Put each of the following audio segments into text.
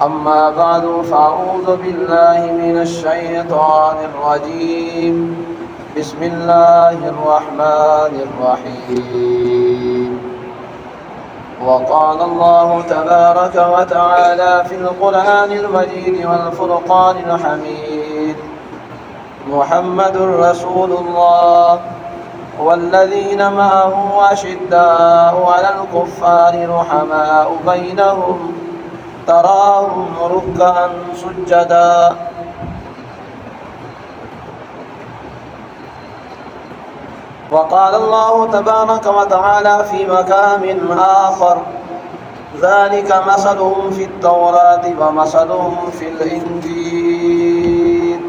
أما بعد فأعوذ بالله من الشيطان الرجيم. بسم الله الرحمن الرحيم. وقال الله تبارك وتعالى في القرآن المجيد والفرقان الحميد: محمد رسول الله والذين معه أشداء على الكفار رحماء بينهم تراهم ركعا سجدا. وقال الله تبارك وتعالى في مقام آخر: ذلك مثلهم في التوراة ومثلهم في الإنجيل.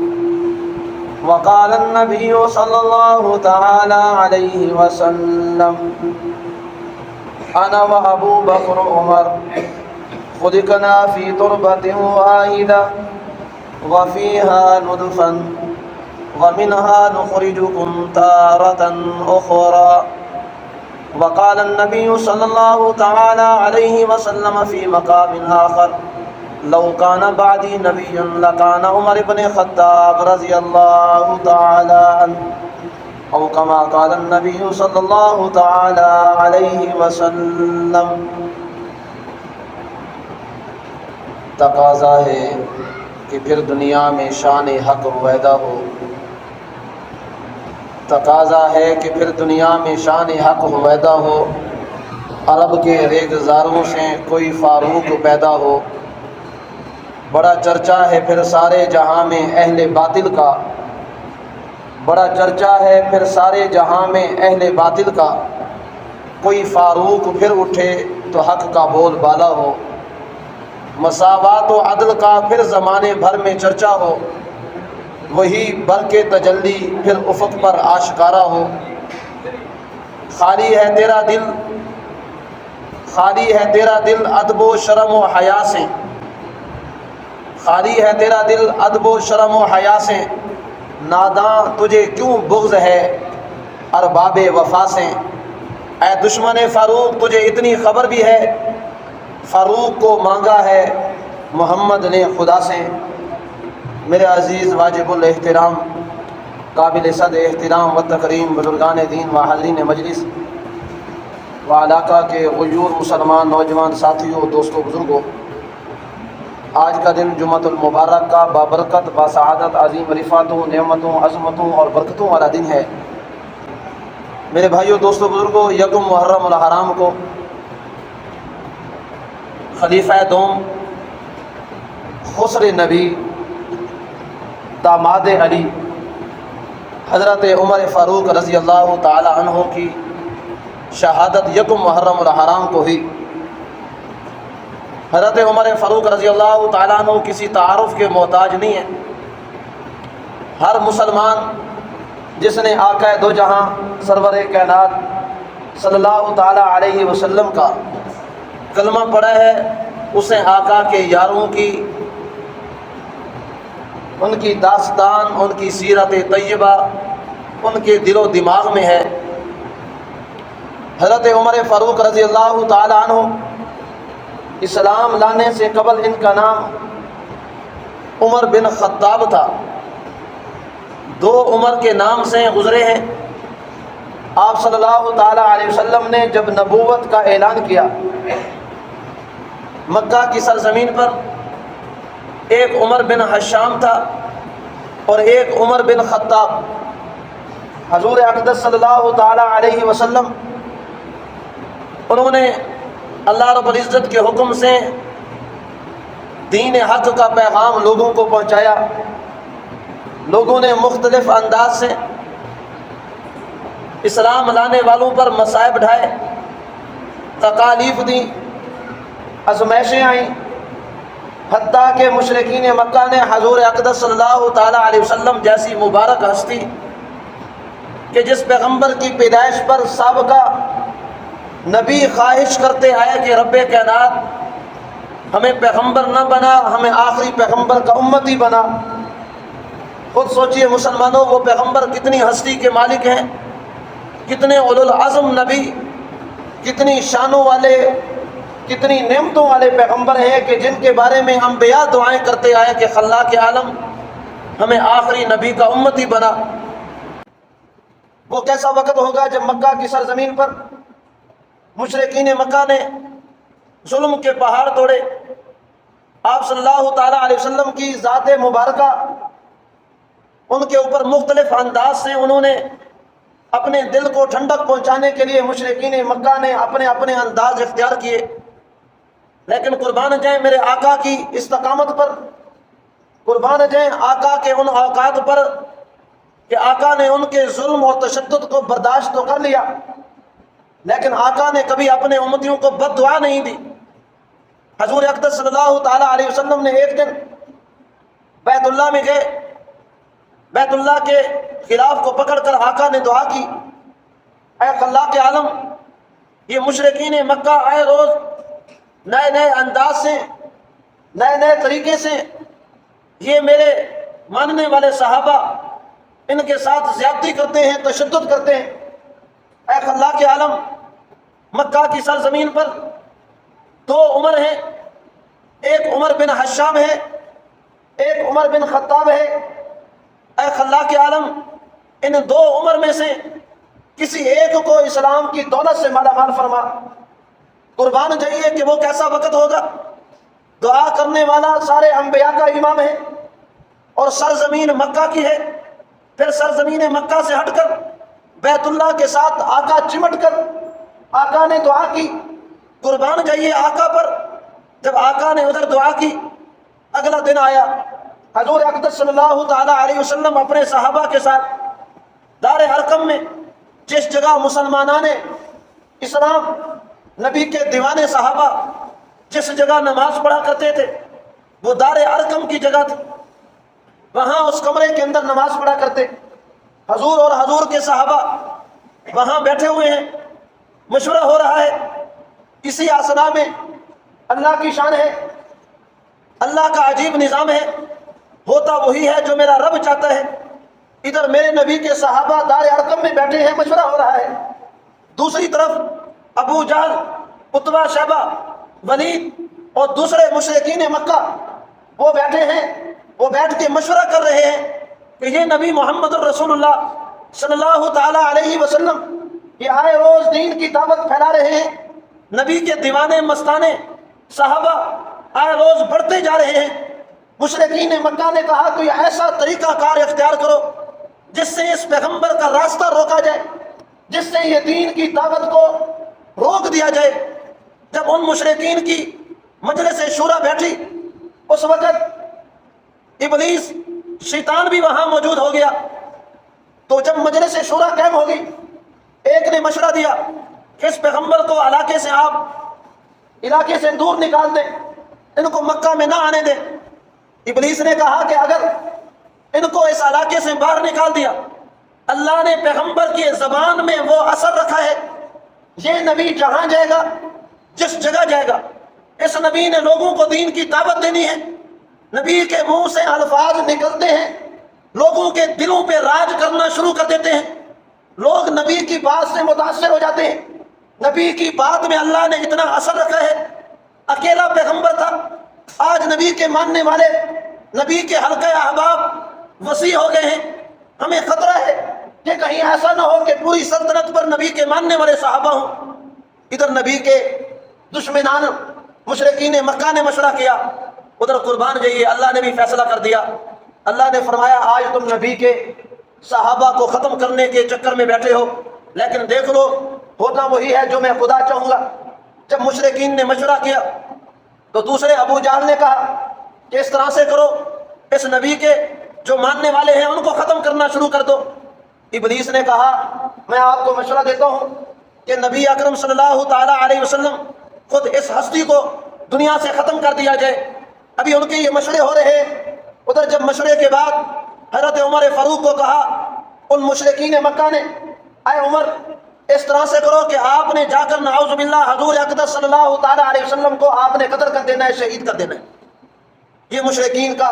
وقال النبي صلى الله تعالى عليه وسلم: أنا وأبو بكر عمر خلقنا في تربة واحدة وفيها نطفة ومنها نخرجكم تارة أخرى. وقال النبي صلى الله تعالى عليه وسلم في مقام آخر: لو كان بعدي نبي لكان عمر بن الخطاب رضي الله تعالى عنه، أو كما قال النبي صلى الله تعالى عليه وسلم. تقاضا ہے کہ پھر دنیا میں شان حق رویدہ ہو. تقاضا ہے کہ پھر دنیا میں شان حق رویدہ ہو. عرب کے ریگزاروں سے کوئی فاروق پیدا ہو. بڑا چرچا ہے پھر سارے جہاں میں اہل باطل کا. بڑا چرچا ہے پھر سارے جہاں میں اہل باطل کا. کوئی فاروق پھر اٹھے تو حق کا بول بالا ہو. مساوات و عدل کا پھر زمانے بھر میں چرچا ہو. وہی برق تجلی پھر افق پر آشکارا ہو. خالی ہے تیرا دل، خالی ہے تیرا دل ادب و شرم و حیا سے. خالی ہے تیرا دل ادب و شرم و حیا سے. ناداں تجھے کیوں بغض ہے ارباب وفا سے. اے دشمن فاروق تجھے اتنی خبر بھی ہے، فاروق کو مانگا ہے محمد نے خدا سے. میرے عزیز واجب الاحترام قابل صد احترام و تکریم بزرگان دین و حاضرین مجلس و علاقہ کے غیور مسلمان نوجوان ساتھیوں، دوستوں، بزرگوں، آج کا دن جمعۃ المبارک کا بابرکت، باسعادت، عظیم رفعتوں، نعمتوں، عظمتوں اور برکتوں والا دن ہے. میرے بھائیوں، دوستوں، بزرگوں، یکم محرم الحرام کو خلیفہ دوم خسر نبی داماد علی حضرت عمر فاروق رضی اللہ تعالی عنہ کی شہادت یکم محرم الحرام کو ہوئی. حضرت عمر فاروق رضی اللہ تعالی عنہ کسی تعارف کے محتاج نہیں ہیں. ہر مسلمان جس نے آقا دو جہاں سرور کائنات صلی اللہ تعالی علیہ وسلم کا کلمہ پڑھا ہے، اسے آقا کے یاروں کی، ان کی داستان، ان کی سیرت طیبہ ان کے دل و دماغ میں ہے. حضرت عمر فاروق رضی اللہ تعالی عنہ اسلام لانے سے قبل ان کا نام عمر بن خطاب تھا. دو عمر کے نام سے گزرے ہیں. آپ صلی اللہ تعالی علیہ وسلم نے جب نبوت کا اعلان کیا، مکہ کی سرزمین پر ایک عمر بن حشام تھا اور ایک عمر بن خطاب. حضور اقدس صلی اللہ تعالی علیہ وسلم انہوں نے اللہ رب العزت کے حکم سے دین حق کا پیغام لوگوں کو پہنچایا. لوگوں نے مختلف انداز سے اسلام لانے والوں پر مصائب ڈھائے، تکالیف دیں، آزمائشیں آئیں، حتیٰ کہ مشرکین مکہ نے حضور اقدس صلی اللہ تعالی علیہ وسلم جیسی مبارک ہستی کہ جس پیغمبر کی پیدائش پر سابقہ نبی خواہش کرتے آئے کہ رب کائنات ہمیں پیغمبر نہ بنا، ہمیں آخری پیغمبر کا امتی بنا. خود سوچئے مسلمانوں، وہ پیغمبر کتنی ہستی کے مالک ہیں، کتنے اولو العزم نبی، کتنی شانوں والے کتنی نعمتوں والے پیغمبر ہیں کہ جن کے بارے میں انبیاء دعائیں کرتے آئے کہ خلاق عالم ہمیں آخری نبی کا امتی بنا۔ وہ کیسا وقت ہوگا جب مکہ کی سرزمین پر مشرکین مکہ نے ظلم کے پہاڑ توڑے، آپ صلی اللہ تعالیٰ علیہ وسلم کی ذات مبارکہ ان کے اوپر مختلف انداز سے انہوں نے اپنے دل کو ٹھنڈک پہنچانے کے لیے مشرکین مکہ نے اپنے اپنے انداز اختیار کیے، لیکن قربان جائیں میرے آقا کی استقامت پر، قربان جائیں آقا کے ان اوقات پر کہ آقا نے ان کے ظلم اور تشدد کو برداشت تو کر لیا، لیکن آقا نے کبھی اپنے امتیوں کو بد دعا نہیں دی۔ حضور اقدس صلی اللہ تعالیٰ علیہ وسلم نے ایک دن بیت اللہ میں گئے، بیت اللہ کے خلاف کو پکڑ کر آقا نے دعا کی، اے خلاق عالم یہ مشرکین مکہ آئے روز نئے نئے انداز سے، نئے نئے طریقے سے یہ میرے ماننے والے صحابہ ان کے ساتھ زیادتی کرتے ہیں، تشدد کرتے ہیں۔ اے خلاق عالم مکہ کی سرزمین پر دو عمر ہیں، ایک عمر بن حشام ہے، ایک عمر بن خطاب ہے۔ اے خلاق عالم ان دو عمر میں سے کسی ایک کو اسلام کی دولت سے مالا مال فرما۔ قربان جائیے کہ وہ کیسا وقت ہوگا، دعا کرنے والا سارے انبیاء کا امام ہے اور سرزمین مکہ کی ہے، پھر سرزمین مکہ سے ہٹ کر بیت اللہ کے ساتھ آقا چمٹ کر آقا نے دعا کی۔ قربان جائیے آقا پر، جب آقا نے ادھر دعا کی اگلا دن آیا، حضور اقدس صلی اللہ تعالیٰ علیہ وسلم اپنے صحابہ کے ساتھ دار ارقم میں، جس جگہ مسلمانان اسلام نبی کے دیوانے صحابہ جس جگہ نماز پڑھا کرتے تھے وہ دار ارقم کی جگہ تھی، وہاں اس کمرے کے اندر نماز پڑھا کرتے۔ حضور اور حضور کے صحابہ وہاں بیٹھے ہوئے ہیں، مشورہ ہو رہا ہے۔ اسی آسنا میں اللہ کی شان ہے، اللہ کا عجیب نظام ہے، ہوتا وہی ہے جو میرا رب چاہتا ہے۔ ادھر میرے نبی کے صحابہ دار ارقم میں بیٹھے ہیں، مشورہ ہو رہا ہے، دوسری طرف ابو جہل، عتبہ، شیبہ، ولید اور دوسرے مشرکین مکہ وہ بیٹھے ہیں، وہ بیٹھ کے مشورہ کر رہے ہیں کہ یہ نبی محمد الرسول اللہ صلی اللہ تعالیٰ علیہ وسلم یہ آئے روز دین کی دعوت پھیلا رہے ہیں، نبی کے دیوانے مستانے صحابہ آئے روز بڑھتے جا رہے ہیں۔ مشرکین مکہ نے کہا کوئی ایسا طریقہ کار اختیار کرو جس سے اس پیغمبر کا راستہ روکا جائے، جس سے یہ دین کی دعوت کو روک دیا جائے۔ جب ان مشرکین کی مجلس شورا بیٹھی اس وقت ابلیس شیطان بھی وہاں موجود ہو گیا، تو جب مجلس شورا قائم ہو گئی ایک نے مشورہ دیا کہ اس پیغمبر کو علاقے سے دور نکال دیں، ان کو مکہ میں نہ آنے دیں۔ ابلیس نے کہا کہ اگر ان کو اس علاقے سے باہر نکال دیا، اللہ نے پیغمبر کی زبان میں وہ اثر رکھا ہے، یہ نبی جہاں جائے گا، جس جگہ جائے گا، اس نبی نے لوگوں کو دین کی دعوت دینی ہے، نبی کے منہ سے الفاظ نکلتے ہیں لوگوں کے دلوں پہ راج کرنا شروع کر دیتے ہیں، لوگ نبی کی بات سے متاثر ہو جاتے ہیں۔ نبی کی بات میں اللہ نے اتنا اثر رکھا ہے، اکیلا پیغمبر تھا، آج نبی کے ماننے والے، نبی کے حلقہ احباب وسیع ہو گئے ہیں۔ ہمیں خطرہ ہے کہ کہیں ایسا نہ ہو کہ پوری سلطنت پر نبی کے ماننے والے صحابہ ہوں۔ ادھر نبی کے دشمنان مشرکین مکہ نے مشورہ کیا، ادھر قربان جائیے اللہ نے بھی فیصلہ کر دیا۔ اللہ نے فرمایا آج تم نبی کے صحابہ کو ختم کرنے کے چکر میں بیٹھے ہو، لیکن دیکھ لو ہوتا وہی ہے جو میں خدا چاہوں گا۔ جب مشرکین نے مشورہ کیا تو دوسرے ابو جہل نے کہا کہ اس طرح سے کرو، اس نبی کے جو ماننے والے ہیں ان کو ختم کرنا شروع کر دو۔ ابلیس نے کہا میں آپ کو مشورہ دیتا ہوں کہ نبی اکرم صلی اللہ تعالیٰ علیہ وسلم خود اس ہستی کو دنیا سے ختم کر دیا جائے۔ ابھی ان کے یہ مشورے ہو رہے ہیں۔ ادھر جب مشورے کے بعد حضرت عمر فاروق کو کہا ان مشرکین مکہ نے، اے عمر اس طرح سے کرو کہ آپ نے جا کر نعوذ باللہ حضور اقدس صلی اللہ تعالیٰ علیہ وسلم کو آپ نے قتل کر دینا ہے، شہید کر دینا ہے۔ یہ مشرکین کا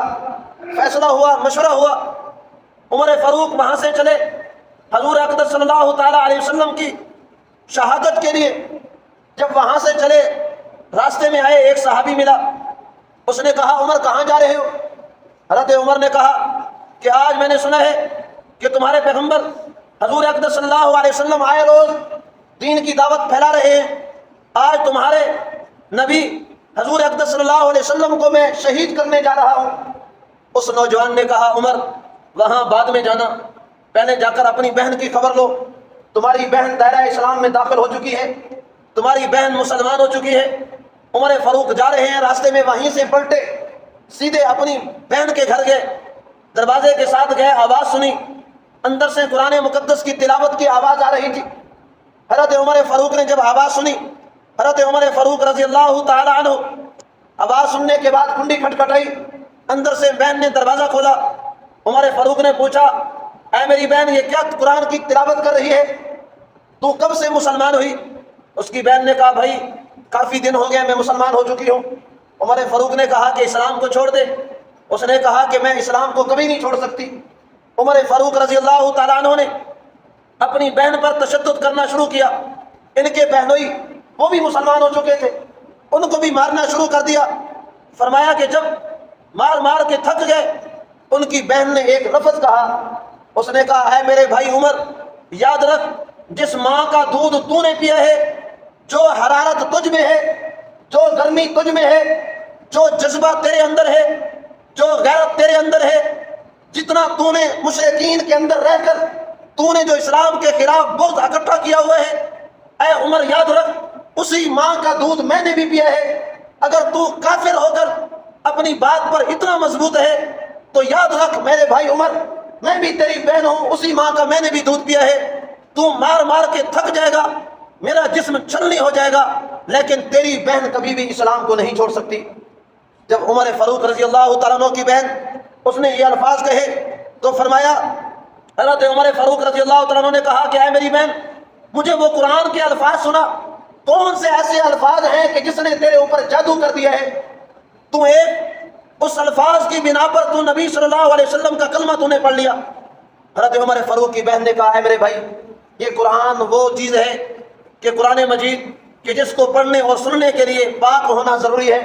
فیصلہ ہوا، مشورہ ہوا۔ عمر فاروق وہاں سے چلے حضور اقدس صلی اللہ تعالیٰ علیہ وسلم کی شہادت کے لیے۔ جب وہاں سے چلے راستے میں آئے، ایک صحابی ملا، اس نے کہا عمر کہاں جا رہے ہو؟ حضرت عمر نے کہا کہ آج میں نے سنا ہے کہ تمہارے پیغمبر حضور اقدس صلی اللہ علیہ وسلم آئے روز دین کی دعوت پھیلا رہے ہیں، آج تمہارے نبی حضور اقدس صلی اللہ علیہ وسلم کو میں شہید کرنے جا رہا ہوں۔ اس نوجوان نے کہا عمر وہاں بعد میں جانا، پہلے جا کر اپنی بہن کی خبر لو، تمہاری بہن دائرہ اسلام میں داخل ہو چکی ہے، تمہاری بہن مسلمان ہو چکی ہے۔ عمر فاروق جا رہے ہیں، راستے میں وہیں سے پلٹے سیدھے اپنی بہن کے گھر گئے، دروازے کے ساتھ گئے، آواز سنی، اندر سے قرآن مقدس کی تلاوت کی آواز آ رہی تھی۔ حضرت عمر فاروق نے جب آواز سنی، حضرت عمر فاروق رضی اللہ تعالی عنہ آواز سننے کے بعد کنڈی کھٹکھٹائی، اندر سے بہن نے دروازہ کھولا۔ عمر فاروق نے پوچھا اے میری بہن یہ کیا قرآن کی تلاوت کر رہی ہے؟ تو کب سے مسلمان ہوئی؟ اس کی بہن نے کہا بھائی کافی دن ہو گئے میں مسلمان ہو چکی ہوں۔ عمر فاروق نے کہا کہ اسلام کو چھوڑ دے۔ اس نے کہا کہ میں اسلام کو کبھی نہیں چھوڑ سکتی۔ عمر فاروق رضی اللہ تعالیٰ عنہ نے اپنی بہن پر تشدد کرنا شروع کیا۔ ان کے بہنوئی وہ بھی مسلمان ہو چکے تھے، ان کو بھی مارنا شروع کر دیا۔ فرمایا کہ جب مار مار کے تھک گئے، ان کی بہن نے ایک لفظ کہا، اس نے کہا اے میرے بھائی عمر یاد رکھ جس ماں کا دودھ تو نے پیا ہے، جو حرارت تجھ میں ہے، جو گرمی تجھ میں ہے، جو جذبہ تیرے اندر ہے، جو غیرت تیرے اندر ہے، جتنا تو نے مشرکین کے اندر رہ کر تو نے جو اسلام کے خلاف بغض اکٹھا کیا ہوا ہے، اے عمر یاد رکھ اسی ماں کا دودھ میں نے بھی پیا ہے۔ اگر تو کافر ہو کر اپنی بات پر اتنا مضبوط ہے تو یاد رکھ میرے بھائی عمر میں بھی تیری بہن ہوں، اسی ماں کا میں نے بھی دودھ پیا ہے۔ تو مار مار کے تھک جائے گا، میرا جسم چھلنی ہو جائے گا، لیکن تیری بہن کبھی بھی اسلام کو نہیں چھوڑ سکتی۔ جب عمر فاروق رضی اللہ تعالیٰ عنہ کی بہن اس نے یہ الفاظ کہے تو فرمایا، حضرت عمر فاروق رضی اللہ تعالیٰ عنہ نے کہا کہ اے میری بہن مجھے وہ قرآن کے الفاظ سنا، کون سے ایسے الفاظ ہیں کہ جس نے تیرے اوپر جادو کر دیا ہے؟ تو ایک اس الفاظ کی بنا پر تو نبی صلی اللہ علیہ وسلم کا کلمہ تو نے پڑھ لیا۔ حضرت عمر فاروق کی بہن نے کہا اے میرے بھائی یہ قرآن وہ چیز ہے کہ قرآن مجید کہ جس کو پڑھنے اور سننے کے لیے پاک ہونا ضروری ہے۔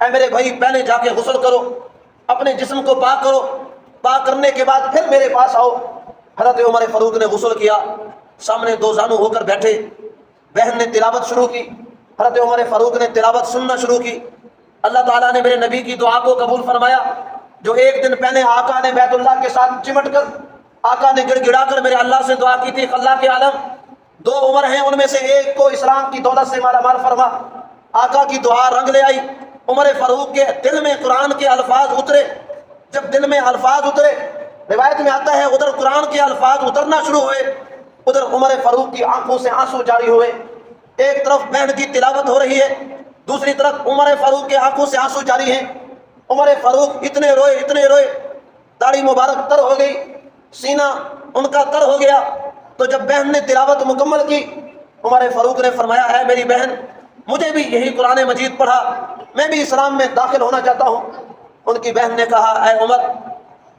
اے میرے بھائی پہلے جا کے غسل کرو، اپنے جسم کو پاک کرو، پاک کرنے کے بعد پھر میرے پاس آؤ۔ حضرت عمر فاروق نے غسل کیا، سامنے دو زانو ہو کر بیٹھے، بہن نے تلاوت شروع کی، حضرت عمر فاروق نے تلاوت سننا شروع کی۔ اللہ تعالیٰ نے میرے نبی کی دعا کو قبول فرمایا۔ جو ایک دن پہلے آقا نے بیت اللہ کے ساتھ چمٹ کر آقا نے گڑ گڑا کر میرے اللہ سے دعا کی تھی، اللہ کے عالم دو عمر ہیں ان میں سے ایک کو اسلام کی دولت سے مالا مال فرما۔ آقا کی دعا رنگ لے آئی، عمر فاروق کے دل میں قرآن کے الفاظ اترے۔ جب دل میں الفاظ اترے، روایت میں آتا ہے ادھر قرآن کے الفاظ اترنا شروع ہوئے، ادھر عمر فاروق کی آنکھوں سے آنسو جاری ہوئے۔ ایک طرف بہن کی تلاوت ہو رہی ہے، دوسری طرف عمر فاروق کے آنکھوں سے آنسو جاری ہیں۔ عمر فاروق اتنے روئے، داڑھی مبارک تر ہو گئی، سینہ ان کا تر ہو گیا۔ تو جب بہن نے تلاوت مکمل کی، عمر فاروق نے فرمایا اے میری بہن مجھے بھی یہی قرآن مجید پڑھا، میں بھی اسلام میں داخل ہونا چاہتا ہوں۔ ان کی بہن نے کہا اے عمر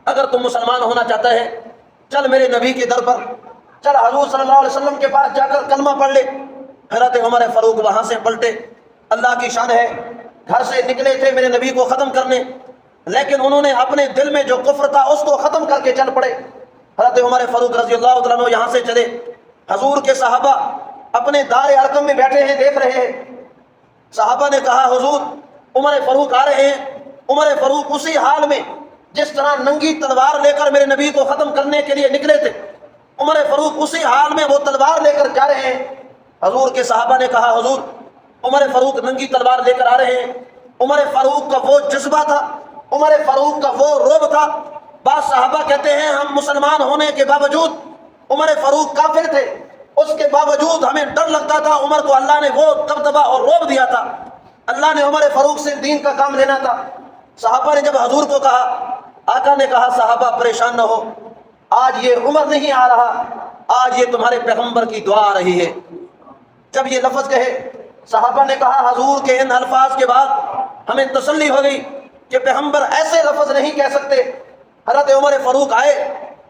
اگر تم مسلمان ہونا چاہتا ہے چل میرے نبی کے در پر، چل حضور صلی اللہ علیہ وسلم کے پاس جا کر کلمہ پڑھ لے۔ حضرت عمر فاروق وہاں سے پلٹے، اللہ کی شان ہے گھر سے نکلے تھے میرے نبی کو ختم کرنے، لیکن انہوں نے اپنے دل میں جو کفر تھا اس کو ختم کر کے چل پڑے۔ حضرت عمر فاروق رضی اللہ تعالیٰ عنہ یہاں سے چلے، حضور کے صحابہ اپنے دار ارقم میں بیٹھے ہیں، دیکھ رہے ہیں۔ صحابہ نے کہا حضور عمر فاروق آ رہے ہیں۔ عمر فاروق اسی حال میں جس طرح ننگی تلوار لے کر میرے نبی کو ختم کرنے کے لیے نکلے تھے، عمر فاروق اسی حال میں وہ تلوار لے کر جا رہے ہیں۔ حضور کے صحابہ نے کہا حضور عمر فاروق ننگی تلوار لے کر آ رہے ہیں۔ عمر فاروق کا وہ جذبہ تھا، عمر فاروق کا وہ رعب تھا۔ بعض صحابہ کہتے ہیں ہم مسلمان ہونے کے باوجود عمر فاروق کافر تھے، اس کے باوجود ہمیں ڈر لگتا تھا۔ عمر کو اللہ نے وہ دبدبہ اور رعب دیا تھا، اللہ نے عمر فاروق سے دین کا کام لینا تھا۔ صحابہ نے جب حضور کو کہا، آقا نے کہا صحابہ پریشان نہ ہو، آج یہ عمر نہیں آ رہا، آج یہ تمہارے پیغمبر کی دعا آ رہی ہے۔ جب یہ لفظ کہے صحابہ نے کہا حضور کے ان الفاظ کے بعد ہمیں تسلی ہو گئی کہ پیغمبر ایسے لفظ نہیں کہہ سکتے۔ حضرت عمر فاروق آئے،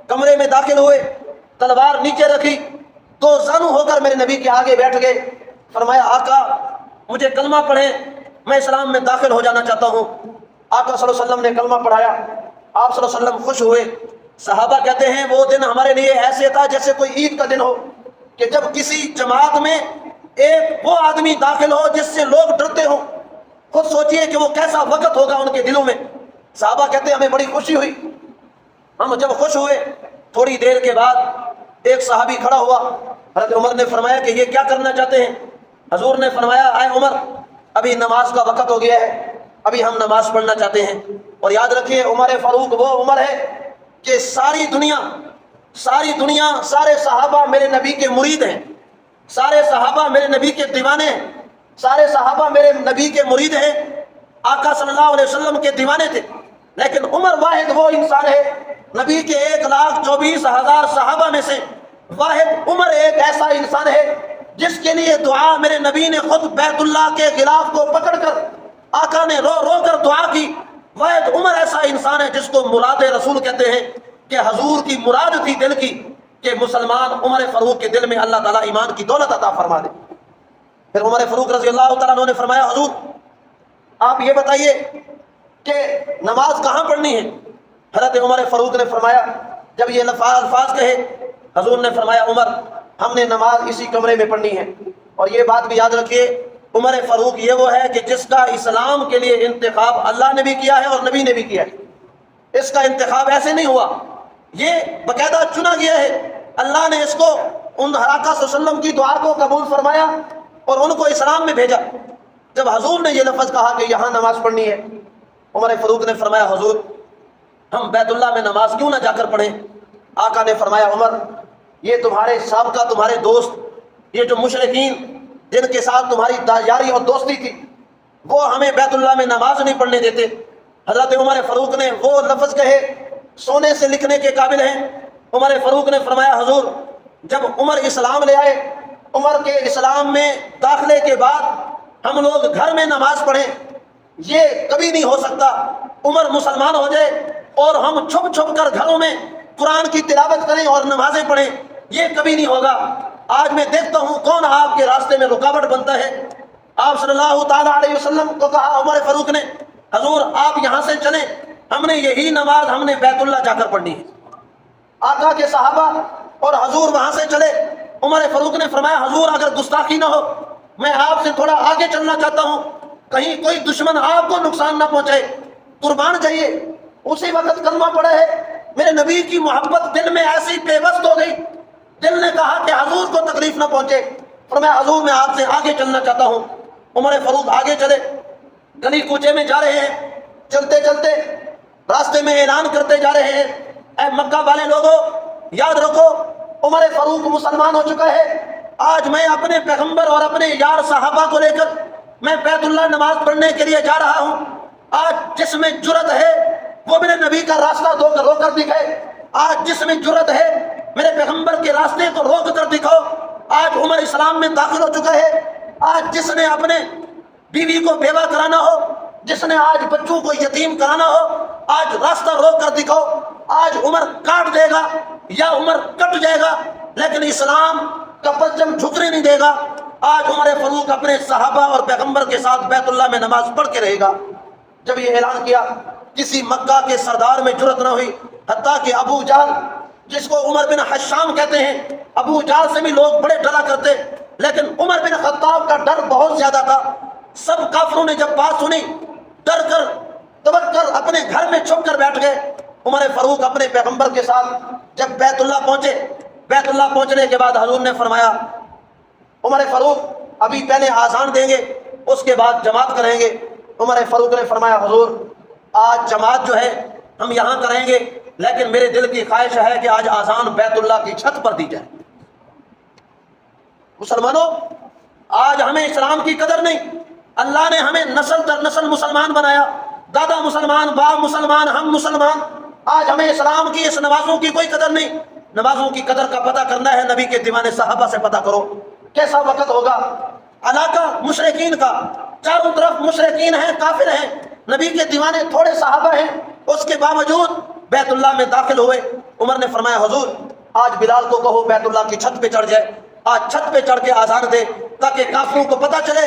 کمرے میں داخل ہوئے، تلوار نیچے رکھی، دو زانو ہو کر میرے نبی کے آگے بیٹھ گئے۔ فرمایا آقا مجھے کلمہ پڑھیں، میں اسلام میں داخل ہو جانا چاہتا ہوں۔ آقا صلی اللہ علیہ وسلم نے کلمہ پڑھایا، آپ صلی اللہ علیہ وسلم خوش ہوئے۔ صحابہ کہتے ہیں وہ دن ہمارے لیے ایسے تھا جیسے کوئی عید کا دن ہو، کہ جب کسی جماعت میں ایک وہ آدمی داخل ہو جس سے لوگ ڈرتے ہوں، خود سوچئے کہ وہ کیسا وقت ہوگا ان کے دلوں میں۔ صحابہ کہتے ہیں ہمیں بڑی خوشی ہوئی۔ ہم جب خوش ہوئے، تھوڑی دیر کے بعد ایک صحابی کھڑا ہوا، حضرت عمر نے فرمایا کہ یہ کیا کرنا چاہتے ہیں؟ حضور نے فرمایا اے عمر، ابھی نماز کا وقت ہو گیا ہے، ابھی ہم نماز پڑھنا چاہتے ہیں۔ اور یاد رکھیے عمر فاروق وہ عمر ہے کہ ساری دنیا، سارے صحابہ میرے نبی کے مرید ہیں، سارے صحابہ میرے نبی کے دیوانے ہیں، سارے صحابہ میرے نبی کے مرید ہیں، آقا صلی اللہ علیہ وسلم کے دیوانے تھے۔ لیکن عمر واحد وہ انسان ہے، نبی کے 1,24,000 صحابہ میں سے واحد عمر ایک ایسا انسان ہے جس کے لیے دعا میرے نبی نے خود بیت اللہ کے غلاف کو پکڑ کر آقا نے رو رو کر دعا کی۔ واحد عمر ایسا انسان ہے جس کو مراد رسول کہتے ہیں، کہ حضور کی مراد تھی دل کی کہ مسلمان عمر فاروق کے دل میں اللہ تعالیٰ ایمان کی دولت عطا فرما دے۔ پھر عمر فاروق رضی اللہ تعالیٰ عنہ نے فرمایا حضور آپ یہ بتائیے کہ نماز کہاں پڑھنی ہے؟ حضرت عمر فاروق نے فرمایا، جب یہ الفاظ کہے حضور نے فرمایا عمر ہم نے نماز اسی کمرے میں پڑھنی ہے۔ اور یہ بات بھی یاد رکھیے عمر فاروق یہ وہ ہے کہ جس کا اسلام کے لیے انتخاب اللہ نے بھی کیا ہے اور نبی نے بھی کیا ہے۔ اس کا انتخاب ایسے نہیں ہوا، یہ باقاعدہ چنا گیا ہے۔ اللہ نے اس کو ان آقا صلی اللہ علیہ وسلم کی دعا کو قبول فرمایا اور ان کو اسلام میں بھیجا۔ جب حضور نے یہ لفظ کہا کہ یہاں نماز پڑھنی ہے، عمر فاروق نے فرمایا حضور ہم بیت اللہ میں نماز کیوں نہ جا کر پڑھیں؟ آقا نے فرمایا عمر یہ تمہارے سابقہ تمہارے دوست، یہ جو مشرکین جن کے ساتھ تمہاری یاری اور دوستی تھی، وہ ہمیں بیت اللہ میں نماز نہیں پڑھنے دیتے۔ حضرت عمر فاروق نے وہ لفظ کہے سونے سے لکھنے کے قابل ہیں۔ عمر فاروق نے فرمایا حضور جب عمر اسلام لے آئے، عمر کے اسلام میں داخلے کے بعد ہم لوگ گھر میں نماز پڑھیں، یہ کبھی نہیں ہو سکتا۔ عمر مسلمان ہو جائے اور ہم چھپ چھپ کر گھروں میں قرآن کی تلاوت کریں اور نمازیں پڑھیں، یہ کبھی نہیں ہوگا۔ آج میں دیکھتا ہوں کون آپ کے راستے میں رکاوٹ بنتا ہے۔ آپ صلی اللہ تعالیٰ علیہ وسلم کو کہا عمر فاروق نے حضور آپ یہاں سے چلیں، ہم نے یہی نماز ہم نے بیت اللہ جا کر پڑھنی ہے۔ آقا کے صحابہ اور حضور وہاں سے چلے۔ عمر فاروق نے فرمایا حضور اگر گستاخی نہ ہو میں آپ سے تھوڑا آگے چلنا چاہتا ہوں، کہیں کوئی دشمن آپ کو نقصان نہ پہنچے، قربان جائیے۔ اسی وقت کلمہ پڑا ہے، میرے نبی کی محبت دل میں ایسی پیوست ہو گئی، دل نے کہا کہ حضور کو تکلیف نہ پہنچے۔ فرمایا حضور میں آپ سے آگے چلنا چاہتا ہوں۔ عمر فاروق آگے چلے، گلی کوچے میں جا رہے ہیں، چلتے چلتے راستے میں اعلان کرتے جا رہے ہیں اے مکہ والے لوگوں یاد رکھو عمر فاروق مسلمان ہو چکا ہے، آج میں اپنے پیغمبر اور اپنے یار صحابہ کو لے کر میں بیت اللہ نماز پڑھنے کے لیے جا رہا ہوں۔ آج جس میں جرت ہے وہ میرے نبی کا راستہ روک کر دکھائے، آج جس میں جرت ہے میرے پیغمبر کے راستے کو روک کر دکھاؤ۔ آج عمر اسلام میں داخل ہو چکا ہے، آج جس نے اپنے بیوی کو بیوہ کرانا ہو، جس نے آج بچوں کو یتیم کرانا ہو، آج راستہ روک کر دکھاؤ۔ آج عمر کاٹ دے گا یا عمر کٹ جائے گا لیکن اسلام کا پرچم جھکنے نہیں دے گا۔ آج عمر فاروق اپنے صحابہ اور پیغمبر کے ساتھ بیت اللہ میں نماز پڑھ کے رہے گا۔ جب یہ اعلان کیا کسی مکہ کے سردار میں جرت نہ ہوئی، حتیٰ کہ ابو جہل جس کو عمر بن حشام کہتے ہیں، ابو جہل سے بھی لوگ بڑے ڈرا کرتے، لیکن عمر بن خطاب کا ڈر بہت زیادہ تھا۔ سب کافروں نے جب بات سنی ڈر کر دبک کر اپنے گھر میں چھپ کر بیٹھ گئے۔ عمر فاروق اپنے پیغمبر کے ساتھ جب بیت اللہ پہنچے، بیت اللہ پہنچنے کے بعد حضور نے فرمایا عمر فاروق ابھی پہلے آذان دیں گے اس کے بعد جماعت کریں گے۔ عمر فاروق نے فرمایا حضور آج جماعت جو ہے ہم یہاں کریں گے، لیکن میرے دل کی خواہش ہے کہ آج آذان بیت اللہ کی چھت پر دی جائے۔ مسلمانوں آج ہمیں اسلام کی قدر نہیں، اللہ نے ہمیں نسل در نسل مسلمان بنایا، دادا مسلمان، باپ مسلمان، ہم مسلمان، آج ہمیں اسلام کی اس نمازوں کی کوئی قدر نہیں۔ نمازوں کی قدر کا پتہ کرنا ہے نبی کے دیوانے صحابہ سے پتہ کرو، کیسا وقت ہوگا۔ علاقہ مشرکین کا، چاروں طرف مشرکین ہیں، کافر ہیں، نبی کے دیوانے تھوڑے صحابہ ہیں، اس کے باوجود بیت اللہ میں داخل ہوئے۔ عمر نے فرمایا حضور آج بلال کو کہو بیت اللہ کی چھت پہ چڑھ جائے۔ آج چھت پہ چڑھ کے آزان دے تاکہ کافروں کو پتہ چلے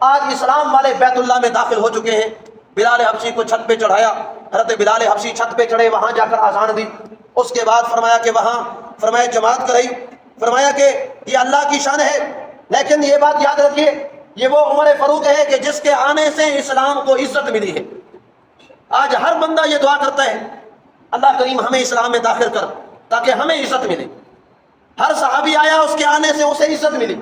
آج اسلام والے بیت اللہ میں داخل ہو چکے ہیں۔ بلال حبشی کو چھت پہ چڑھایا، حضرت بلال حبشی چھت پہ چڑھے، وہاں جا کر آزان دی۔ اس کے بعد فرمایا کہ وہاں فرمایا جماعت کرائی، فرمایا کہ یہ اللہ کی شان ہے، لیکن یہ بات یاد رکھیے یہ وہ عمر فاروق ہے کہ جس کے آنے سے اسلام کو عزت ملی ہے۔ آج ہر بندہ یہ دعا کرتا ہے اللہ کریم ہمیں اسلام میں داخل کر تاکہ ہمیں عزت ملے۔ ہر صحابی آیا اس کے آنے سے اسے عزت ملی۔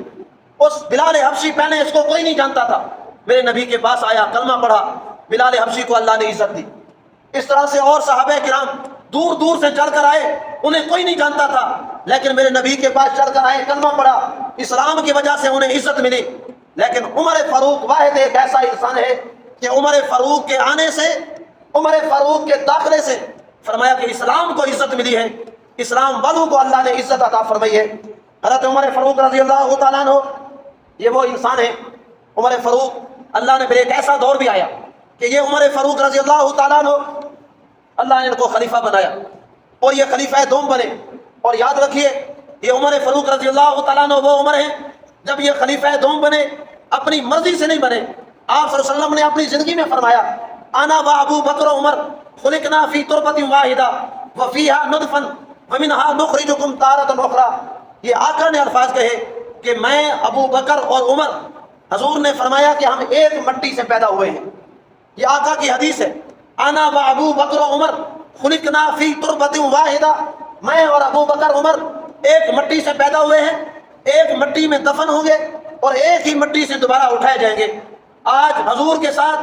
اس بلال حبشی پہلے اس کو کوئی نہیں جانتا تھا، میرے نبی کے پاس آیا، کلمہ پڑھا، بلال حبشی کو اللہ نے عزت دی۔ اس طرح سے اور صحابہ کرام دور دور سے چڑھ کر آئے، انہیں کوئی نہیں جانتا تھا، لیکن میرے نبی کے پاس چڑھ کر آئے، کلمہ پڑھا، اسلام کی وجہ سے انہیں عزت ملی۔ لیکن عمر فاروق واحد ایک ایسا انسان ہے کہ عمر فاروق کے آنے سے، عمر فاروق کے داخلے سے فرمایا کہ اسلام کو عزت ملی ہے، اسلام والوں کو اللہ نے عزت عطا فرمائی ہے۔ حضرت عمر فاروق رضی اللہ تعالیٰ عنہ یہ وہ انسان ہے، عمر فاروق اللہ نے پھر ایک ایسا دور بھی آیا کہ یہ عمر فاروق رضی اللہ تعالیٰ عنہ اللہ نے ان کو خلیفہ بنایا اور یہ خلیفہ دوم بنے۔ اور یاد رکھیے یہ عمر فاروق رضی اللہ تعالیٰ عنہ وہ عمر ہیں جب یہ خلیفہ دوم بنے اپنی مرضی سے نہیں بنے۔ آپ صلی اللہ علیہ وسلم نے اپنی زندگی میں فرمایا انا و ابو بکر و عمر خلقنا فی تربۃ واحدہ وفیہا نطفا ومنہا نخرجکم تارۃ اخری۔ یہ آقا نے الفاظ کہے کہ میں ابو بکر اور عمر، حضور نے فرمایا کہ ہم ایک مٹی سے پیدا ہوئے ہیں۔ یہ آقا کی حدیث ہے، انا و ابو بکر و عمر خلقنا فی تربۃ واحدہ، میں اور ابو بکر عمر ایک مٹی سے پیدا ہوئے ہیں، ایک مٹی میں دفن ہوں گے اور ایک ہی مٹی سے دوبارہ اٹھائے جائیں گے۔ آج حضور کے ساتھ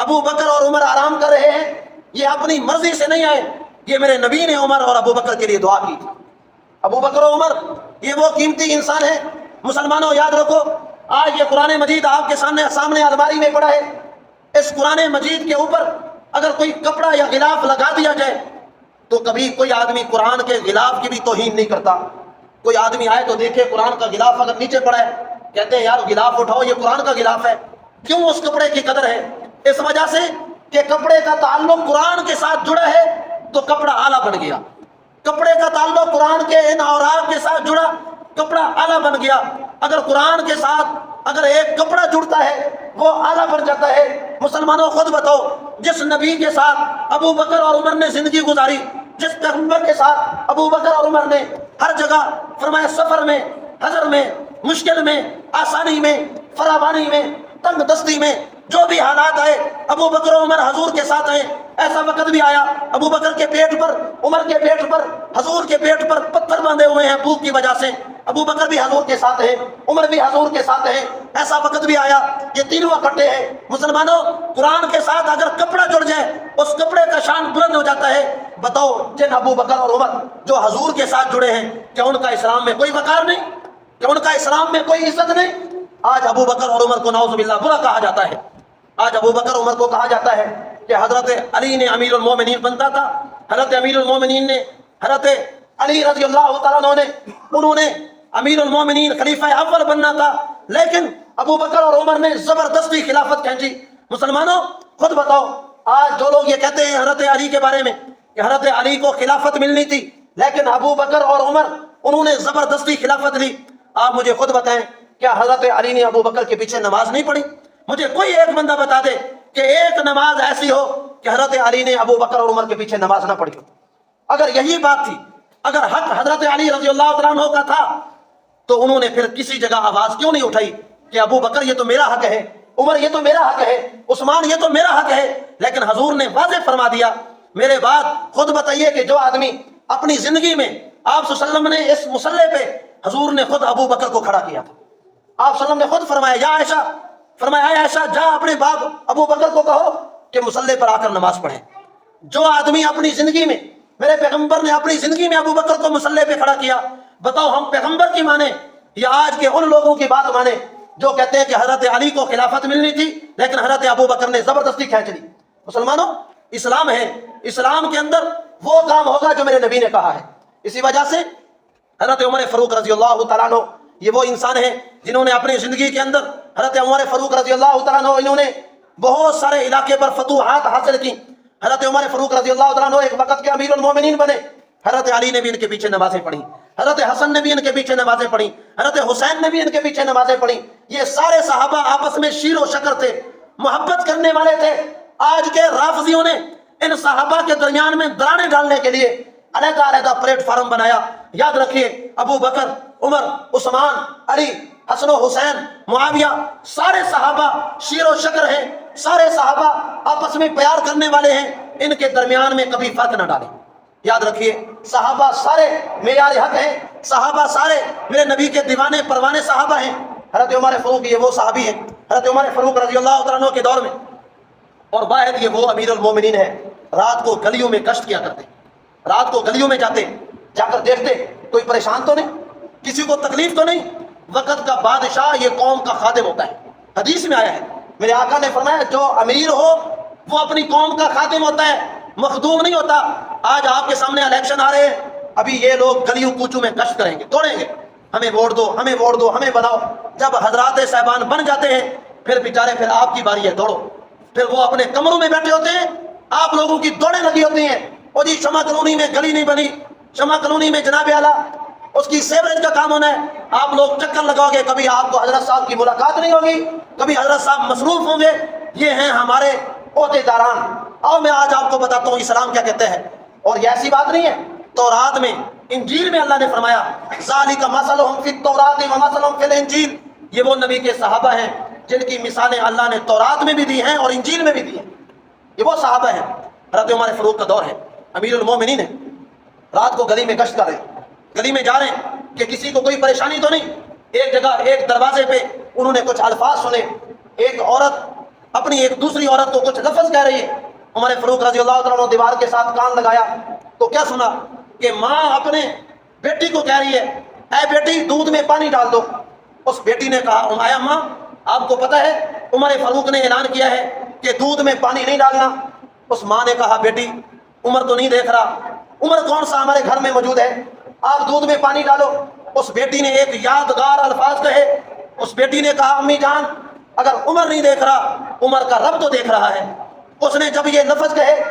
ابو بکر اور عمر آرام کر رہے ہیں، یہ اپنی مرضی سے نہیں آئے، یہ میرے نبی نے عمر اور ابو بکر کے لیے دعا کی تھی۔ ابو بکر و عمر یہ وہ قیمتی انسان ہیں۔ مسلمانوں یاد رکھو، آج یہ قرآن مجید آپ کے سامنے الماری میں پڑا ہے، اس قرآن مجید کے اوپر اگر کوئی کپڑا یا غلاف لگا دیا جائے تو کبھی کوئی آدمی قرآن کے غلاف کی بھی توہین نہیں کرتا۔ کوئی آدمی آئے تو دیکھے قرآن کا غلاف اگر نیچے پڑا ہے، کہتے ہیں یار غلاف اٹھاؤ، یہ قرآن کا غلاف ہے۔ کیوں اس کپڑے کی قدر ہے؟ اس وجہ سے کہ کپڑے کا تعلق قرآن کے ساتھ جڑا ہے تو کپڑا اعلیٰ بن گیا۔ کپڑے کا تعلق قرآن کے ان اوراق کے ساتھ جڑا، کپڑا اعلیٰ بن گیا۔ اگر قرآن کے ساتھ اگر ایک کپڑا جڑتا ہے وہ اعلیٰ بن جاتا ہے۔ مسلمانوں خود بتاؤ، جس نبی کے ساتھ ابو بکر اور عمر نے زندگی گزاری، جس پیغمبر کے ساتھ ابو بکر اور عمر نے ہر جگہ فرمایا، سفر میں، حضر میں، مشکل میں، آسانی میں، فراوانی میں، تنگ دستی میں، جو بھی حالات آئے ابو بکر و عمر حضور کے ساتھ آئے۔ ایسا وقت بھی آیا ابو بکر کے پیٹ پر، عمر کے پیٹ پر، حضور کے پیٹ پر پتھر باندھے ہوئے ہیں بھوک کی وجہ سے، ابو بکر بھی حضور کے ساتھ ہے، عمر بھی حضور کے ساتھ ہے۔ ایسا وقت بھی آیا، یہ تینوں اکٹھے ہیں۔ مسلمانوں قرآن کے ساتھ اگر کپڑا جڑ جائے اس کپڑے کا شان بلند ہو جاتا ہے۔ بتاؤ جن ابو بکر اور عمر جو حضور کے ساتھ جڑے ہیں، کیا ان کا اسلام میں کوئی وقار نہیں؟ کیا ان کا اسلام میں کوئی عزت نہیں؟ آج ابو بکر اور عمر کو نعوذ باللہ برا کہا جاتا ہے۔ آج ابو بکر عمر کو کہا جاتا ہے کہ حضرت علی نے امیر المومنین بنتا تھا، حضرت امیر المومنین نے، حضرت علی رضی اللہ تعالیٰ عنہ نے، انہوں نے امیر المومنین خلیفہ اول بننا تھا، لیکن ابو بکر اور عمر نے زبردستی خلافت کھینچی۔ مسلمانوں خود بتاؤ، آج جو لوگ یہ کہتے ہیں حضرت علی کے بارے میں کہ حضرت علی کو خلافت ملنی تھی لیکن ابو بکر اور عمر انہوں نے زبردستی خلافت لی، آپ مجھے خود بتائیں کیا حضرت علی نے ابو بکر کے پیچھے نماز نہیں پڑھی؟ مجھے کوئی ایک بندہ بتا دے کہ ایک نماز ایسی ہو کہ حضرت علی نے ابو بکر اور عمر کے پیچھے نماز نہ پڑھی۔ اگر یہی بات تھی، اگر حق حضرت علی رضی اللہ تعالیٰ عنہ کا تھا تو انہوں نے پھر کسی جگہ آواز کیوں نہیں اٹھائی کہ ابو بکر یہ تو میرا حق ہے، عمر یہ تو میرا حق ہے، عثمان یہ تو میرا حق ہے؟ لیکن حضور نے واضح فرما دیا۔ میرے بعد خود بتائیے کہ جو آدمی اپنی زندگی میں آپ صلی اللہ علیہ وسلم نے اس مسلح پہ حضور نے خود ابو بکر کو کھڑا کیا تھا۔ آپ صلی اللہ علیہ وسلم نے خود فرمایا، یا عائشہ، فرمایا اے عائشہ جا اپنے باپ ابو بکر کو کہو کہ مسلح پر آ کر نماز پڑھیں۔ جو آدمی اپنی زندگی میں، میرے پیغمبر نے اپنی زندگی میں ابو بکر کو مسلح پہ کھڑا کیا، بتاؤ ہم پیغمبر کی مانیں یا آج کے ان لوگوں کی بات مانیں جو کہتے ہیں کہ حضرت علی کو خلافت ملنی تھی لیکن حضرت ابو بکر نے زبردستی کھینچ لی؟ مسلمانوں اسلام ہے، اسلام کے اندر وہ کام ہوگا جو میرے نبی نے کہا ہے۔ اسی وجہ سے حضرت عمر فاروق رضی اللہ تعالیٰ عنہ یہ وہ انسان ہیں جنہوں نے اپنی زندگی کے اندر، حضرت عمر فاروق رضی اللہ تعالیٰ عنہ انہوں نے بہت سارے علاقے پر فتوحات حاصل کی۔ حضرت عمر فاروق رضی اللہ تعالیٰ عنہ ایک وقت کے امیر المومنین بنے، حضرت علی نے بھی ان کے پیچھے نمازیں پڑھی۔ حضرت حسن نے بھی ان کے پیچھے نمازیں پڑھی، حضرت حسین نے بھی ان کے پیچھے نمازیں پڑھی. یہ سارے صحابہ آپس میں شیر و شکر تھے، محبت کرنے والے تھے. آج کے رافضیوں نے ان صحابہ کے درمیان میں دراڑیں ڈالنے کے لیے علیحدہ علیحدہ پلیٹ فارم بنایا. یاد رکھیے، ابو بکر، عمر، عثمان، علی، حسن و حسین، معاویہ، سارے صحابہ شیر و شکر ہیں، سارے صحابہ آپس میں پیار کرنے والے ہیں. ان کے درمیان میں کبھی فرق نہ ڈالیں. یاد رکھیے، صحابہ سارے معیار حق ہیں، صحابہ سارے میرے نبی کے دیوانے پروانے صحابہ ہیں. حضرت عمر فاروق یہ وہ صحابی ہیں، حضرت عمر فاروق رضی اللہ تعالیٰ عنہ کے دور میں، اور واحد یہ وہ امیر المومنین ہے، رات کو گلیوں میں گشت کیا کرتے، رات کو گلیوں میں جاتے، جا کر دیکھتے کوئی پریشان تو نہیں، کسی کو تکلیف تو نہیں. وقت کا بادشاہ یہ قوم کا خادم ہوتا ہے. حدیث میں آیا ہے، میرے آقا نے فرمایا جو امیر ہو وہ اپنی قوم کا خادم ہوتا ہے، مخدوم نہیں ہوتا. آج آپ کے سامنے الیکشن آ رہے ہیں، ابھی یہ لوگ گلیوں کوچوں میں گشت کریں گے، دوڑیں گے، ہمیں ووٹ دو، ہمیں ووٹ دو، ہمیں بناؤ. جب حضرات صاحبان بن جاتے ہیں پھر بیچارے پھر آپ کی باری ہے، دوڑو. پھر وہ اپنے کمروں میں بیٹھے ہوتے ہیں، آپ لوگوں کی دوڑیں لگی ہوتی ہیں. اور جی شمع کالونی میں گلی نہیں بنی، شمع کالونی میں جناب اعلیٰ اس کی سیوریج کا کام ہونا ہے. آپ لوگ چکر لگاؤ گے، کبھی آپ کو حضرت صاحب کی ملاقات نہیں ہوگی، کبھی حضرت صاحب مصروف ہوں گے. یہ ہیں ہمارے عہدے داران. اور میں آج آپ کو بتاتا ہوں اسلام کیا کہتے ہیں. اور یہ ایسی بات نہیں ہے، تورات میں، انجیل میں اللہ نے فرمایا ذالک مثلہم فی التوراۃ ومثلہم فی الانجیل. یہ وہ نبی کے صحابہ ہیں جن کی مثالیں اللہ نے تورات میں بھی دی ہیں اور انجیل میں بھی دی ہیں. یہ وہ صحابہ ہیں. حضرت عمر فاروق کا دور ہے، امیر المومنین ہے، رات کو گلی میں گشت کر رہے ہیں، گلی میں جا رہے ہیں کہ کسی کو کوئی پریشانی تو نہیں. ایک جگہ ایک دروازے پہ انہوں نے کچھ الفاظ سنے، ایک عورت اپنی ایک دوسری عورت کو کچھ لفظ کہہ رہی ہے. عمر فاروق رضی اللہ تعالیٰ عنہ دیوار کے ساتھ کان لگایا تو کیا سنا کہ ماں اپنے بیٹی کو کہہ رہی ہے اے بیٹی دودھ میں پانی ڈال دو. اس بیٹی نے کہا آیا ماں آپ کو پتہ ہے عمر فاروق نے اعلان کیا ہے کہ دودھ میں پانی نہیں ڈالنا. اس ماں نے کہا بیٹی عمر تو نہیں دیکھ رہا، عمر کون سا ہمارے گھر میں موجود ہے، آپ دودھ میں پانی ڈالو. اس بیٹی نے ایک یادگار الفاظ کہے. اس بیٹی نے کہا امی جان اگر عمر نہیں دیکھ رہا عمر کا رب تو دیکھ رہا ہے. اس نے جب یہ لفظ کہے،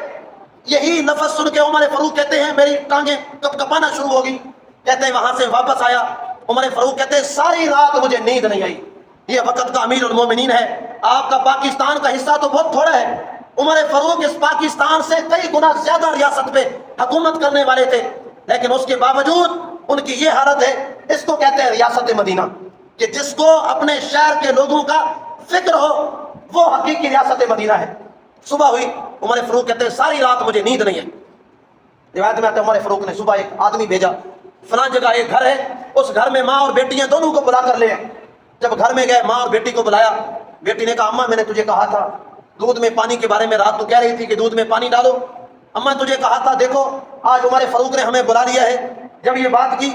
یہی لفظ سن کے عمر فاروق کہتے ہیں میری ٹانگیں کپ کپانا شروع ہو گئی. کہتے ہیں وہاں سے واپس آیا، عمر فاروق کہتے ہیں ساری رات مجھے نیند نہیں آئی. یہ وقت کا امیر المومنین ہے. آپ کا پاکستان کا حصہ تو بہت تھوڑا ہے. عمر فاروق اس پاکستان سے کئی گنا زیادہ ریاست پہ حکومت کرنے والے تھے، لیکن اس کے باوجود ان کی یہ حالت ہے. اس کو کہتے ہیں ریاست مدینہ، کہ جس کو اپنے شہر کے لوگوں کا فکر ہو وہ حقیقی ریاست مدینہ ہے. صبح ہوئی، عمر فاروق کہتے ہیں ساری رات مجھے نیند نہیں ہے. روایت میں آتا ہے عمر فاروق نے صبح ایک آدمی بھیجا، فلاں جگہ ایک گھر ہے، اس گھر میں ماں اور بیٹیاں دونوں کو بلا کر لے. جب گھر میں گئے ماں اور بیٹی کو بلایا. بیٹی نے کہا اماں میں نے تجھے کہا تھا دودھ میں پانی کے بارے میں، رات تو کہہ رہی تھی کہ دودھ میں پانی ڈالو. اماں تجھے کہا تھا، دیکھو آج عمر فاروق نے ہمیں بلا لیا ہے. جب یہ بات کی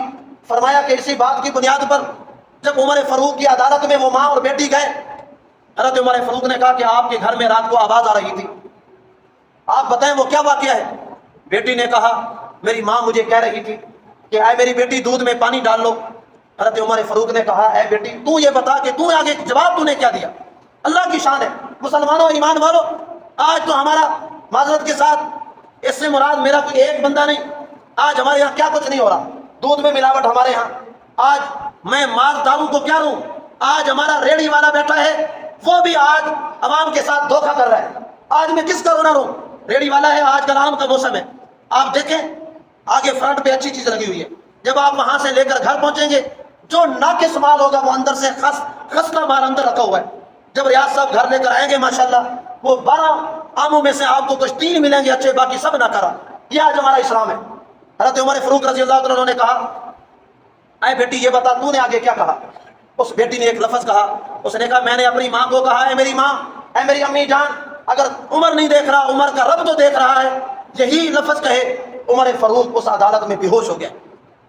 فرمایا کہ اسی بات کی بنیاد پر جب عمر فاروق کی عدالت میں وہ ماں اور بیٹی گئے، حضرت عمر فاروق نے کہا کہ آپ کے گھر میں رات کو آواز آ رہی تھی، آپ بتائیں وہ کیا واقعہ ہے. بیٹی نے کہا میری ماں مجھے کہہ رہی تھی کہ اے میری بیٹی دودھ میں پانی ڈال لو. حضرت عمر فاروق نے کہا اے بیٹی تو یہ بتا کہ تو آگے جواب تو نے کیا دیا. اللہ کی شان ہے مسلمانوں ایمان والو. آج تو ہمارا معذرت کے ساتھ اس سے مراد میرا کوئی ایک بندہ نہیں، آج ہمارے یہاں کیا کچھ نہیں ہو رہا. دودھ میں ملاوٹ ہمارے یہاں. آج میں مال داروں کو کیا لوں، آج ہمارا ریڑھی والا بیٹھا ہے وہ بھی آج عوام کے ساتھ دھوکہ کر رہا ہے. آج میں کس کا رونا روں، ریڑھی والا ہے، آج کل آم کا موسم ہے. آپ دیکھیں آگے فرنٹ پہ اچھی چیز لگی ہوئی ہے، جب آپ وہاں سے لے کر گھر پہنچیں گے جو ناقص مال ہوگا وہ اندر سے خستہ مال اندر رکھا ہوا ہے. جب ریاض صاحب گھر لے کر آئیں گے ماشاءاللہ وہ 12 آموں میں سے آپ کو کچھ 3 ملیں گے اچھے، باقی سب نہ کرا. یہ آج ہمارا اسلام ہے. حضرت عمر فاروق رضی اللہ عنہ نے کہا اے بیٹی یہ بتا تو نے آگے کیا کہا. اس بیٹی نے ایک لفظ کہا، اس نے کہا میں نے اپنی ماں کو کہا اے میری ماں، اے میری امی جان اگر عمر نہیں دیکھ رہا عمر کا رب تو دیکھ رہا ہے. یہی لفظ کہے عمر فاروق اس عدالت میں بے ہوش ہو گیا.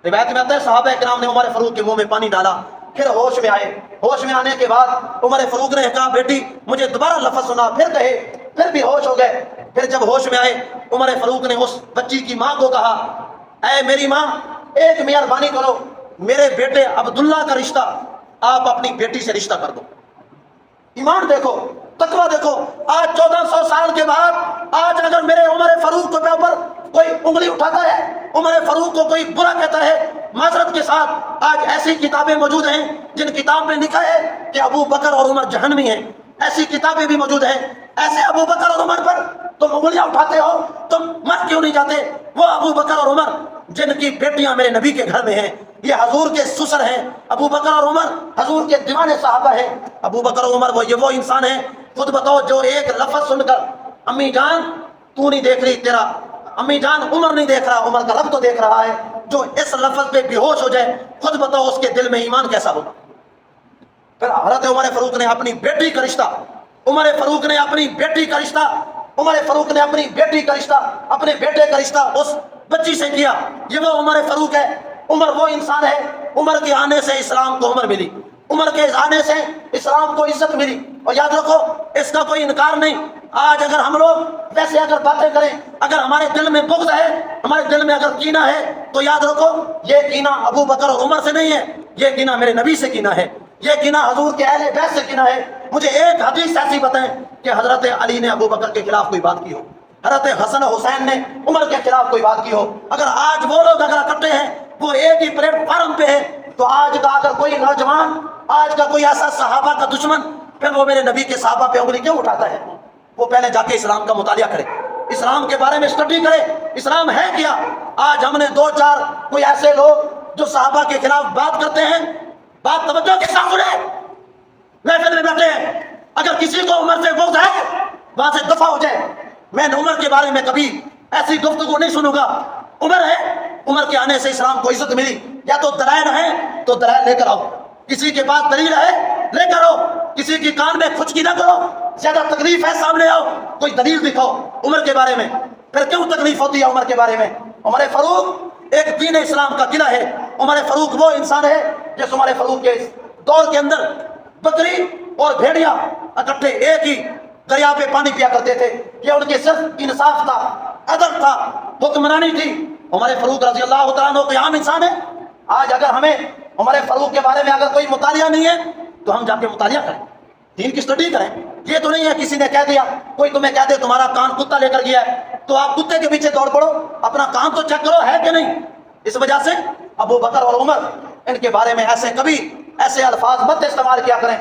روایت میں آتا ہے صحابہ کرام نے عمر فاروق کے منہ میں پانی ڈالا، پھر ہوش میں آئے. ہوش میں آنے کے بعد عمر فاروق نے کہا بیٹی مجھے دوبارہ لفظ سنا، پھر کہے، پھر بھی ہوش ہو گئے. پھر جب ہوش میں آئے عمر فاروق نے اس بچی کی ماں کو کہا اے میری ماں ایک مہربانی کرو، میرے بیٹے عبداللہ کا رشتہ آپ اپنی بیٹی سے رشتہ کر دو. ایمان دیکھو تقویٰ دیکھو. آج 1400 سال کے بعد آج اگر میرے عمر فاروق کے اوپر کوئی انگلی اٹھاتا ہے، عمر فاروق کو کوئی برا کہتا ہے، معذرت کے ساتھ آج ایسی کتابیں موجود ہیں جن کتاب میں لکھا ہے کہ ابو بکر اور عمر جہنمی ہیں. ایسی کتابیں بھی موجود ہیں. ایسے ابو بکر اور عمر پر تم انگلیاں اٹھاتے ہو، تم مر کیوں نہیں جاتے؟ وہ ابو بکر اور عمر جن کی بیٹیاں میرے نبی کے گھر میں ہیں، یہ حضور کے سسر ہیں. ابو بکر اور عمر حضور کے دیوانے صحابہ ہیں. ابو بکر اور عمر وہ انسان ہیں، خود بتاؤ، جو ایک لفظ سن کر امی جان تو نہیں دیکھ رہی، تیرا امی جان عمر نہیں دیکھ رہا، عمر کا رب تو دیکھ رہا ہے، جو اس لفظ پہ بے ہوش ہو جائے، خود بتاؤ اس کے دل میں ایمان کیسا ہوگا؟ پھر حضرت عمر فاروق نے اپنی بیٹی کا رشتہ، عمر فاروق نے اپنی بیٹی کا رشتہ، عمر فاروق نے اپنی بیٹی کا رشتہ، اپنے بیٹے کا رشتہ اس بچی سے کیا. یہ وہ عمر فاروق ہے. عمر وہ انسان ہے، عمر کے آنے سے اسلام کو عمر ملی، عمر کے آنے سے اسلام کو عزت ملی. اور یاد رکھو، اس کا کوئی انکار نہیں. آج اگر ہم لوگ ویسے اگر باتیں کریں، اگر ہمارے دل میں بغض ہے، ہمارے دل میں اگر کینہ ہے، تو یاد رکھو یہ کینہ ابو بکر اور عمر سے نہیں ہے، یہ کینہ میرے نبی سے کینہ ہے، یہ کینہ حضور کے اہل بیت سے کینہ ہے. مجھے ایک حدیث ایسی بتائیں کہ حضرت علی نے ابو بکر کے خلاف کوئی بات کی ہو، حضرت حسن حسین نے عمر کے خلاف کوئی بات کی ہو. اگر آج وہ لوگ اگر اکٹھے ہیں، وہ ایک ہی پلیٹ فارم پہ ہے، تو آج کا اگر کوئی نوجوان، آج کا کوئی ایسا صحابہ کا دشمن، پھر وہ میرے نبی کے صحابہ پہ انگلی کیوں اٹھاتا ہے؟ وہ پہلے جا کے اسلام کا مطالعہ کرے، اسلام کے بارے میں اسٹڈی کرے، اسلام ہے کیا. آج ہم نے دو چار کوئی ایسے لوگ جو صحابہ کے خلاف بات کرتے ہیں، بات توجہ کے ساتھ سنیں، محفل میں بیٹھے ہیں، اگر کسی کو عمر سے بغض ہے وہاں سے دفع ہو جائے. میں نے عمر کے بارے میں کبھی ایسی گفتگو نہیں سنوں گا. عمر ہے، عمر کے آنے سے اسلام کو عزت ملی. یا تو دلائل ہیں تو دلائل لے کر آؤ، کسی کے پاس دلیل ہے لے کر آؤ، کسی کی کان میں کھچکی نہ کرو. زیادہ تکلیف ہے سامنے آؤ، کوئی دلیل دکھاؤ عمر کے بارے میں. پھر کیوں تکلیف ہوتی ہے عمر کے بارے میں؟ عمر فاروق ایک دین اسلام کا قلعہ ہے. عمر فاروق وہ انسان ہے جس عمر فاروق کے دور کے اندر بکری اور بھیڑیاں اکٹھے ایک ہی دریا پہ پانی پیا کرتے تھے. یہ ان کے صرف انصاف تھا، عدل تھا، حکمرانی تھی. عمر فاروق رضی اللہ تعالیٰ عنہ کوئی عام انسان ہے؟ آج اگر ہمیں عمر فاروق کے بارے میں اگر کوئی مطالعہ نہیں ہے تو ہم جا کے مطالعہ کریں، دین کی اسٹڈی کریں. یہ تو نہیں ہے کسی نے کہہ دیا، کوئی تمہیں کہہ دے تمہارا کان کتا لے کر گیا ہے تو آپ کتے کے پیچھے دوڑ پڑو، اپنا کان تو چیک کرو ہے کہ نہیں. اس وجہ سے ابو بکر اور عمر، ان کے بارے میں ایسے کبھی ایسے الفاظ مت استعمال کیا کریں.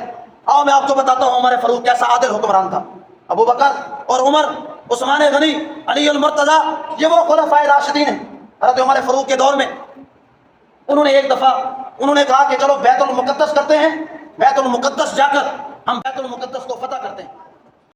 آؤ میں آپ کو بتاتا ہوں عمر فاروق کیسا عادل حکمران تھا. ابو بکر اور عمر، عثمان غنی، علی المرتضی، یہ وہ خلفائے راشدین ہیں. حضرت عمر فاروق کے دور میں انہوں نے ایک دفعہ انہوں نے کہا کہ چلو بیت المقدس کرتے ہیں، بیت المقدس جا کر ہم بیت المقدس کو فتح کرتے ہیں.